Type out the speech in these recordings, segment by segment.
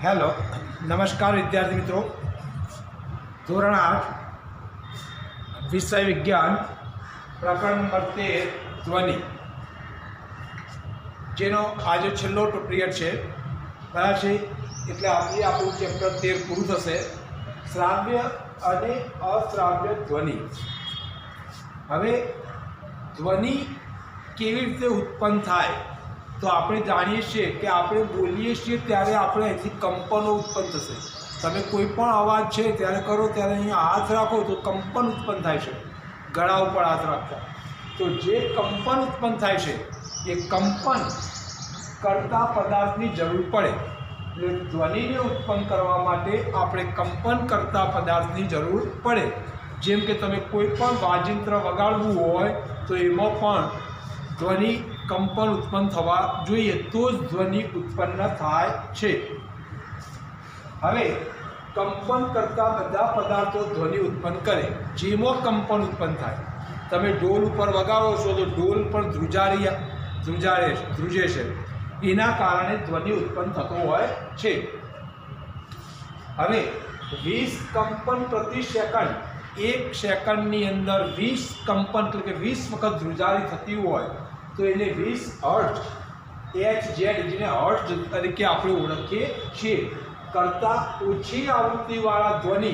Hello, નમસ્કાર વિદ્યાર્થી મિત્રો. ધોરણ 8 વિષય વિજ્ઞાન પ્રકરણ નંબર 13 ધ્વનિ, જેનો આજે છેલ્લો પીરિયડ છે. બરાબર છે? એટલે આજે આપણું ચેપ્ટર 13 પૂરું થશે. શ્રાવ્ય અને અશ્રાવ્ય ધ્વનિ. હવે ધ્વનિ કેવી રીતે ઉત્પન્ન થાય તો આપણે જાણીએ છીએ કે આપણે બોલીએ છીએ ત્યારે આપણે અહીંથી કંપનો ઉત્પન્ન થશે. તમે કોઈ પણ અવાજ છે ત્યારે કરો ત્યારે અહીંયા હાથ રાખો તો કંપન ઉત્પન્ન થાય છે. ગળા ઉપર હાથ રાખતા તો જે કંપન ઉત્પન્ન થાય છે એ કંપન કરતા પદાર્થની જરૂર પડે. એટલે ધ્વનિને ઉત્પન્ન કરવા માટે આપણે કંપન કરતા પદાર્થની જરૂર પડે. જેમ કે તમે કોઈ પણ વાજિંત્ર વગાડવું હોય તો એમાં પણ ધ્વનિ કંપન ઉત્પન્ન થવા જોઈએ, તો જ ધ્વનિ ઉત્પન્ન થાય છે. હવે કંપન કરતા બધા પદાર્થો ધ્વનિ ઉત્પન્ન કરે. જેમાં કંપન ઉત્પન્ન થાય, તમે ઢોલ ઉપર વગાડો છો તો ઢોલ પણ ધ્રુજે છે. એના કારણે ધ્વનિ ઉત્પન્ન થતો હોય છે. હવે 20 કંપન પ્રતિ સેકન્ડ, એક સેકન્ડની અંદર 20 કંપન એટલે કે 20 વખત ધ્રુજારી થતી હોય તો એને 20 હર્ટ્ઝ, HZ જેને હર્ટ્ઝ તરીકે આપણે ઓળખીએ છીએ, કરતાં ઓછી આવૃત્તિવાળા ધ્વનિ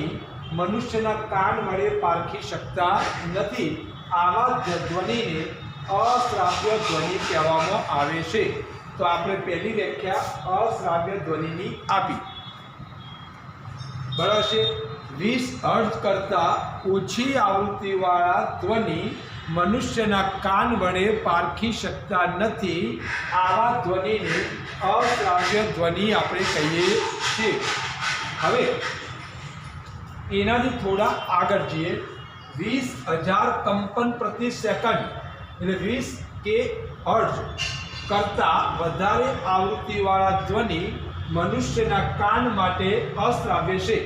મનુષ્યના કાન વડે પારખી શકતા નથી. આવા ધ્વનિને અશ્રાવ્ય ધ્વનિ કહેવામાં આવે છે. તો આપણે પહેલી વ્યાખ્યા અશ્રાવ્ય ધ્વનિની આપી. બરાબર છે? 20 હર્ટ્ઝ કરતાં ઓછી આવૃત્તિવાળા ધ્વનિ મનુષ્યના કાન વડે પારખી શકતા નથી. આવા ધ્વનિને અશ્રાવ્ય ધ્વનિ આપણે કહીએ છીએ. હવે એનાથી થોડા આગળ જઈએ. 20,000 કંપન પ્રતિ સેકન્ડ એટલે 20 કે હર્ટ્ઝ કરતાં વધારે આવૃત્તિવાળા ધ્વનિ મનુષ્યના કાન માટે અશ્રાવ્ય છે.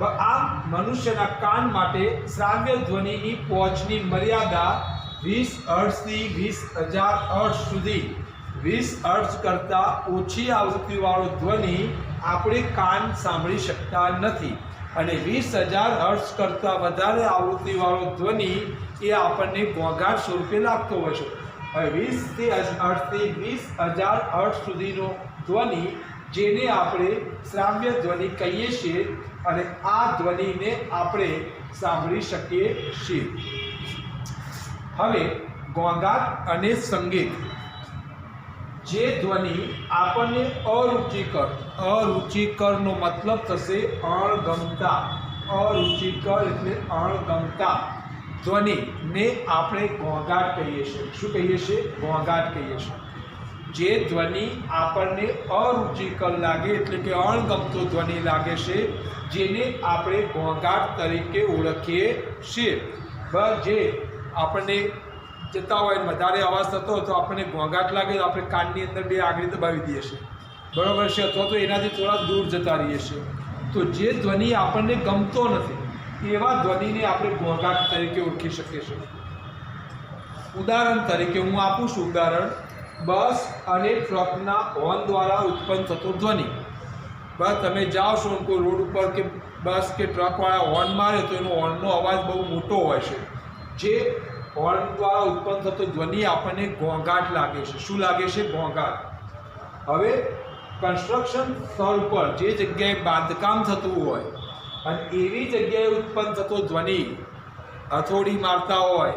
આમ મનુષ્યના કાન માટે શ્રાવ્ય ધ્વનિની પહોંચની મર્યાદા 20 હર્ટ્ઝથી 20,000 હર્ટ્ઝ સુધી. 20 હર્ટ્ઝ કરતાં ઓછી આવૃત્તિવાળો ધ્વનિ આપણે કાન સાંભળી શકતા નથી, અને 20,000 હર્ટ્ઝ કરતાં વધારે આવૃત્તિવાળો ધ્વનિ એ આપણને ઘોંઘાટ સ્વરૂપે લાગતો હોય છે. હવે 20 હર્ટ્ઝથી 20,000 હર્ટ્ઝ સુધીનો ધ્વનિ, જેને આપણે શ્રાવ્ય ધ્વનિ કહીએ છીએ, અને આ ધ્વનિને આપણે સાંભળી શકીએ છીએ. હવે ઘોંઘાટ અને સંગીત. જે ધ્વનિ આપણને અરુચિકરનો મતલબ થશે અણગમતા. અરુચિકર એટલે અણગમતા ધ્વનિને આપણે ઘોંઘાટ કહીએ છીએ. શું કહીએ છીએ? ઘોંઘાટ કહીએ છીએ. જે ધ્વનિ આપણને અરુચિકર લાગે એટલે કે અણગમતો ધ્વનિ લાગે છે, જેને આપણે ઘોંઘાટ તરીકે ઓળખીએ છીએ. બસ જે આપણને જતા હોય વધારે અવાજ થતો હોય તો આપણને ઘોંઘાટ લાગે તો આપણે કાનની અંદર બે આંગળી દબાવી દઈએ છીએ. બરાબર છે? અથવા તો એનાથી થોડા દૂર જતા રહીએ છીએ. તો જે ધ્વનિ આપણને ગમતો નથી એવા ધ્વનિને આપણે ઘોંઘાટ તરીકે ઓળખી શકીએ છીએ. ઉદાહરણ તરીકે હું આપું છું. ઉદાહરણ: બસ અને ટ્રકના હોર્ન દ્વારા ઉત્પન્ન થતો ધ્વનિ. બસ તમે જાઓ છો કોઈ રોડ ઉપર કે બસ કે ટ્રકવાળા હોર્ન મારે તો એનો હોર્નનો અવાજ બહુ મોટો હોય છે. જે હોર્ન દ્વારા ઉત્પન્ન થતો ધ્વનિ આપણને ઘોંઘાટ લાગે છે. શું લાગે છે? ઘોંઘાટ. હવે કન્સ્ટ્રક્શન સ્થળ પર જે જગ્યાએ બાંધકામ થતું હોય અને એવી જગ્યાએ ઉત્પન્ન થતો ધ્વનિ, હથોડી મારતા હોય,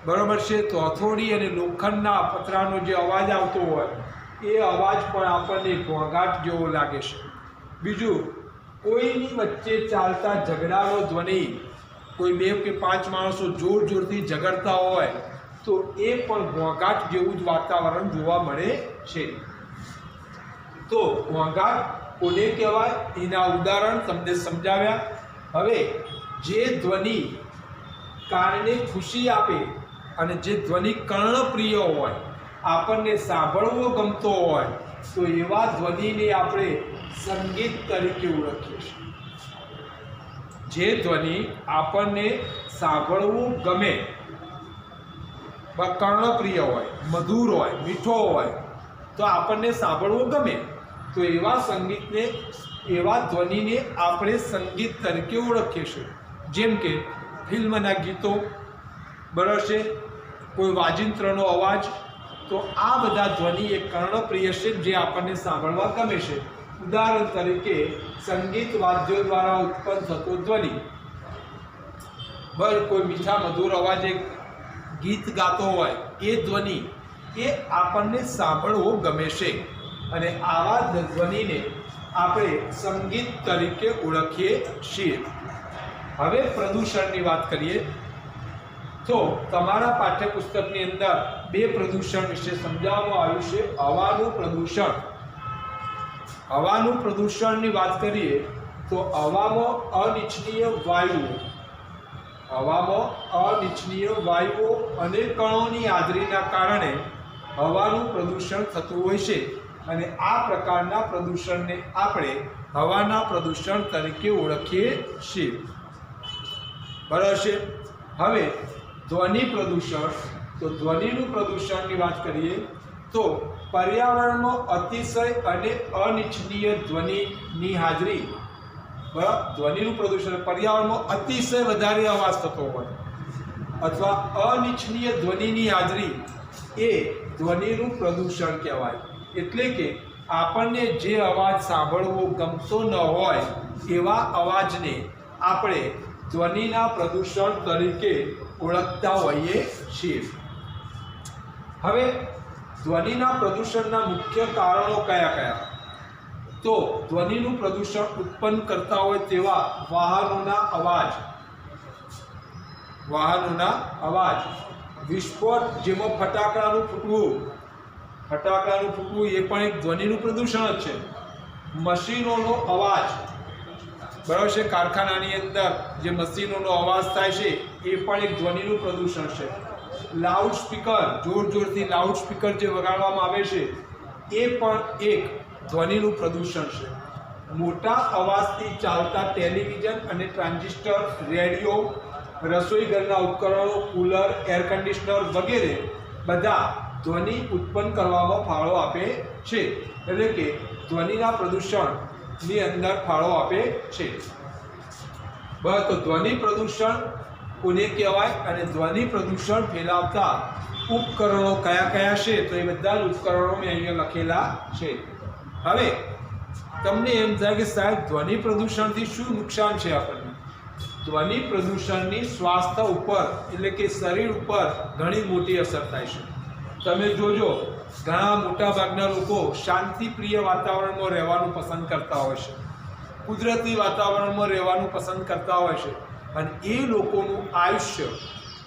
બરાબર છે, તો હથોડી અને લોખંડના પતરાનો જે અવાજ આવતો હોય એ અવાજ પણ આપણને ઘોંઘાટ જેવો લાગે છે. બીજું, કોઈની વચ્ચે ચાલતા ઝઘડાનો ધ્વનિ, કોઈ 2 કે 5 માણસો જોરથી ઝઘડતા હોય તો એ પણ ઘોંઘાટ જેવું જ વાતાવરણ જોવા મળે છે. તો ઘોંઘાટ કોને કહેવાય એના ઉદાહરણ તમને સમજાવ્યા. હવે જે ધ્વનિ કાનને ખુશી આપે અને જે ધ્વનિ કર્ણપ્રિય હોય, આપણને સાંભળવો ગમતો હોય, તો એવા ધ્વનિને આપણે સંગીત તરીકે ઓળખીએ છીએ. જે ધ્વનિ આપણને સાંભળવું ગમે, કર્ણપ્રિય હોય, મધુર હોય, મીઠો હોય, તો આપણને સાંભળવું ગમે. તો એવા સંગીતને, એવા ધ્વનિને આપણે સંગીત તરીકે ઓળખીએ છીએ. જેમ કે ફિલ્મના ગીતો, બરાબર છે, કોઈ વાજિંત્રનો અવાજ, તો આ બધા ધ્વનિ એ કર્ણપ્રિય છે, જે આપણને સાંભળવા ગમે છે. ઉદાહરણ તરીકે સંગીત વાદ્યો દ્વારા ઉત્પન્ન થતો ધ્વનિ, કોઈ મીઠા મધુર અવાજે ગીત ગાતો હોય એ ધ્વનિ એ આપણને સાંભળવો ગમે છે, અને આવા ધ્વનિને આપણે સંગીત તરીકે ઓળખીએ છીએ. હવે પ્રદૂષણની વાત કરીએ તો તમારા પાઠ્યપુસ્તકની અંદર 2 પ્રદૂષણ વિશે સમજાવવામાં આવ્યું છે. હવાનું પ્રદૂષણ. હવાનું પ્રદૂષણની વાત કરીએ તો હવામાં અનિચ્છનીય વાયુઓ અને કણોની હાજરીના કારણે હવાનું પ્રદૂષણ થતું હોય છે, અને આ પ્રકારના પ્રદૂષણને આપણે હવાના પ્રદૂષણ તરીકે ઓળખીએ છીએ. બરાબર છે. હવે ધ્વનિ પ્રદૂષણ. તો ધ્વનિનું પ્રદૂષણની વાત કરીએ તો પર્યાવરણમાં અતિશય અને અનિચ્છનીય ધ્વનિની હાજરી. બરાબર. ધ્વનિનું પ્રદૂષણ પર્યાવરણમાં અતિશય વધારે અવાજ થતો હોય અથવા અનિચ્છનીય ધ્વનિની હાજરી એ ધ્વનિનું પ્રદૂષણ કહેવાય. એટલે કે આપણને જે અવાજ સાંભળવો ગમતો ન હોય એવા અવાજને આપણે ધ્વનિના પ્રદૂષણ તરીકે ઓળખતા હોઈએ છીએ. હવે ધ્વનિના પ્રદૂષણના મુખ્ય કારણો કયા કયા? તો ધ્વનિનું પ્રદૂષણ ઉત્પન્ન કરતા હોય તેવા વાહનોના અવાજ, વિસ્ફોટ, જેમાં ફટાકડાનું ફૂટવું એ પણ એક ધ્વનિનું પ્રદૂષણ જ છે. મશીનોનો અવાજ, બરાબર છે, કારખાનાની અંદર જે મશીનોનો અવાજ થાય છે એ પણ એક ધ્વનિનું પ્રદૂષણ છે. લાઉડ સ્પીકર, જોરથી લાઉડ સ્પીકર જે વગાડવામાં આવે છે એ પણ એક ધ્વનિનું પ્રદૂષણ છે. મોટા અવાજથી ચાલતા ટેલિવિઝન અને ટ્રાન્ઝિસ્ટર, રેડિયો, રસોઈ ઘરના ઉપકરણો, કુલર, એર કન્ડિશનર વગેરે બધા ધ્વનિ ઉત્પન્ન કરવામાં ફાળો આપે છે, એટલે કે ધ્વનિના પ્રદૂષણની અંદર ફાળો આપે છે. બસ, તો ધ્વનિ પ્રદૂષણ કોને કહેવાય અને ધ્વનિ પ્રદૂષણ ફેલાવતા ઉપકરણો કયા કયા છે? તો એ બધા જ ઉપકરણો મેં અહીંયા લખેલા છે. હવે તમને એમ થાય કે સાહેબ ધ્વનિ પ્રદૂષણથી શું નુકસાન છે આપણને? ધ્વનિ પ્રદૂષણની સ્વાસ્થ્ય ઉપર, એટલે કે શરીર ઉપર ઘણી મોટી અસર થાય છે. તમે જોજો, ઘણા મોટા ભાગના લોકો શાંતિપ્રિય વાતાવરણમાં રહેવાનું પસંદ કરતા હોય છે, કુદરતી વાતાવરણમાં રહેવાનું પસંદ કરતા હોય છે, અને એ લોકોનું આયુષ્ય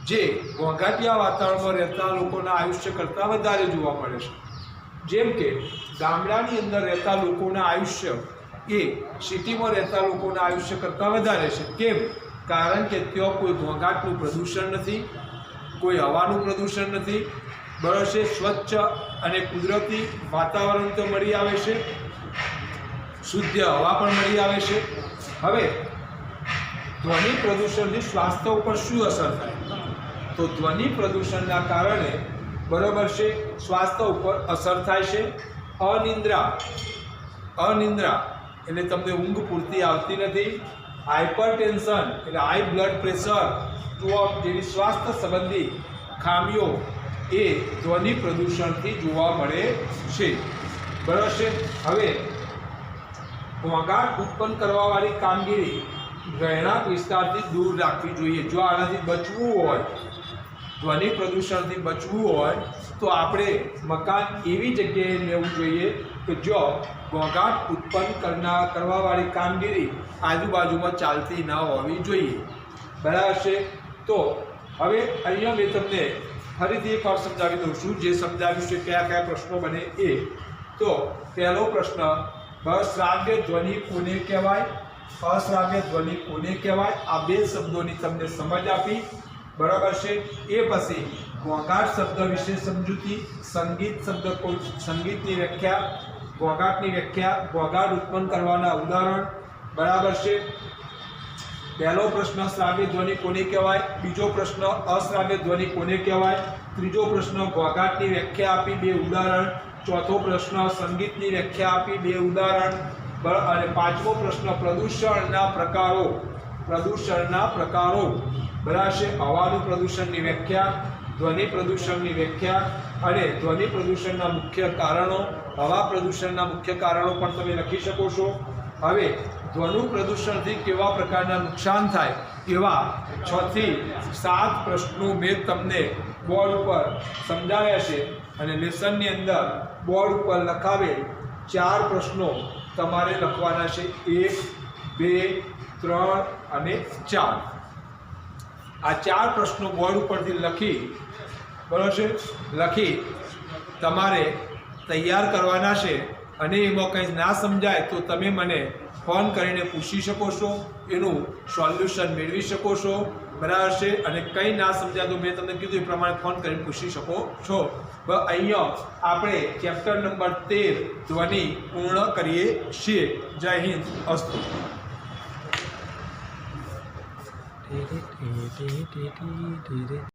જે ઘોંઘાટિયા વાતાવરણમાં રહેતા લોકોના આયુષ્ય કરતાં વધારે જોવા મળે છે. જેમ કે ગામડાની અંદર રહેતા લોકોના આયુષ્ય એ સિટીમાં રહેતા લોકોના આયુષ્ય કરતાં વધારે છે. કેમ? કારણ કે ત્યાં કોઈ ઘોંઘાટનું પ્રદૂષણ નથી, કોઈ હવાનું પ્રદૂષણ નથી, બરાબર છે, સ્વચ્છ અને કુદરતી વાતાવરણ તો મળી આવે છે, શુદ્ધ હવા પણ મળી આવે છે. હવે ધ્વનિ પ્રદૂષણની સ્વાસ્થ્ય ઉપર શું અસર થાય? તો ધ્વનિ પ્રદૂષણના કારણે, બરાબર છે, સ્વાસ્થ્ય ઉપર અસર થાય છે. અનિદ્રા એટલે તમને ઊંઘ પૂરતી આવતી નથી. હાઇપરટેન્શન એટલે હાઈ બ્લડ પ્રેશર, સ્ટ્રોક જેવી સ્વાસ્થ્ય સંબંધી ખામીઓ એ ધ્વનિ પ્રદૂષણથી જોવા મળે છે. બરાબર છે. હવે ઘોંઘાટ ઉત્પન્ન કરવાવાળી કામગીરી રહેણાંક વિસ્તારથી દૂર રાખવી જોઈએ. જો આનાથી બચવું હોય, ધ્વનિ પ્રદૂષણથી બચવું હોય, તો આપણે મકાન એવી જગ્યાએ લેવું જોઈએ કે જો ઘોંઘાટ ઉત્પન્ન કરવાવાળી કામગીરી આજુબાજુમાં ચાલતી ના હોવી જોઈએ. બરાબર છે. તો હવે અહીંયા મેં તમને ફરીથી એકવાર સમજાવી દઉં છું, જે સમજાવ્યું છે કયા કયા પ્રશ્નો બને એ. તો પહેલો પ્રશ્ન, શ્રાવ્ય ધ્વનિ કોને કહેવાય? અશ્રાવ્ય ધ્વનિ કોને કહેવાય? આ 2 શબ્દોની તમને સમજ આપી. બરાબર છે. એ પછી ઘોંઘાટ શબ્દ વિશે સમજૂતી, સંગીત શબ્દ, સંગીતની વ્યાખ્યા, ઘોંઘાટની વ્યાખ્યા, ઘોંઘાટ ઉત્પન્ન કરવાના ઉદાહરણ. બરાબર છે. પહેલો પ્રશ્ન શ્રાવ્ય ધ્વનિ કોને કહેવાય? બીજો પ્રશ્ન અશ્રાવ્ય ધ્વનિ કોને કહેવાય? ત્રીજો પ્રશ્ન ઘોંઘાટની વ્યાખ્યા આપી, 2 ઉદાહરણ. ચોથો પ્રશ્ન સંગીતની વ્યાખ્યા આપી, 2 ઉદાહરણ, અને પાંચમો પ્રશ્ન પ્રદૂષણના પ્રકારો. પ્રદૂષણના પ્રકારો બરાબર છે. હવાનું પ્રદૂષણની વ્યાખ્યા, ધ્વનિ પ્રદૂષણની વ્યાખ્યા અને ધ્વનિ પ્રદૂષણના મુખ્ય કારણો. હવા પ્રદૂષણના મુખ્ય કારણો પણ તમે લખી શકો છો. હવે ધ્વનિ પ્રદૂષણથી કેવા પ્રકારના નુકસાન થાય એવા 6 થી 7 પ્રશ્નો મેં તમને બોર્ડ ઉપર સમજાવ્યા છે અને લેસનની અંદર બોર્ડ ઉપર લખાવેલ 4 પ્રશ્નો તમારે લખવાના છે. 1, 2, 3 અને 4. આ 4 પ્રશ્નો બોર્ડ ઉપરથી લખી, બરાબર છે, લખી તમારે તૈયાર કરવાના છે. અને એમાં કંઈ ના સમજાય તો તમે મને ફોન કરીને પૂછી શકો છો, એનું સોલ્યુશન મેળવી શકો છો, બરાબર છે. અને કંઈ ના સમજાય તો મેં તમને કીધું એ પ્રમાણે ફોન કરીને પૂછી શકો છો. અહીંયા આપણે ચેપ્ટર નંબર 13 ધ્વનિ પૂર્ણ કરીએ છીએ. જય હિન્દ, અસ્તુ.